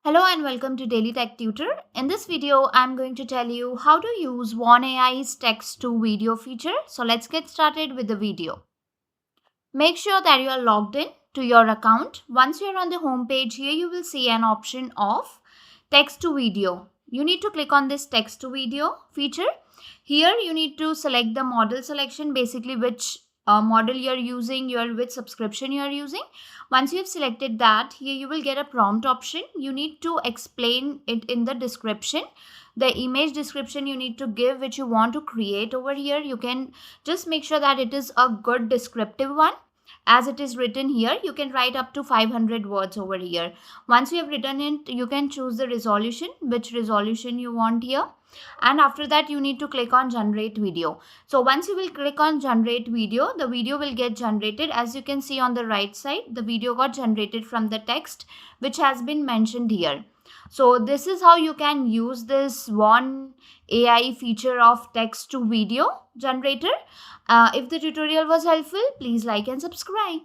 Hello and welcome to Daily Tech Tutor. In this video, I'm going to tell you how to use Wan AI's text-to-video feature. So let's get started with the video. Make sure that you are logged in to your account. Once you're on the home page, here you will see an option of text-to-video. You need to click on this text-to-video feature. Here you need to select the model selection, basically which model you're using, which subscription you're using. Once you have selected that, here you will get a prompt option. You need to explain it in the description. The image description you need to give which you want to create over here. You can just make sure that it is a good descriptive one. As it is written here, you can write up to 500 words over here. Once you have written it, you can choose the resolution, which resolution you want here. And after that, you need to click on generate video. So once you will click on generate video, the video will get generated. As you can see on the right side, the video got generated from the text which has been mentioned here. So this is how you can use this Wan AI feature of text to video generator. If the tutorial was helpful, please like and subscribe.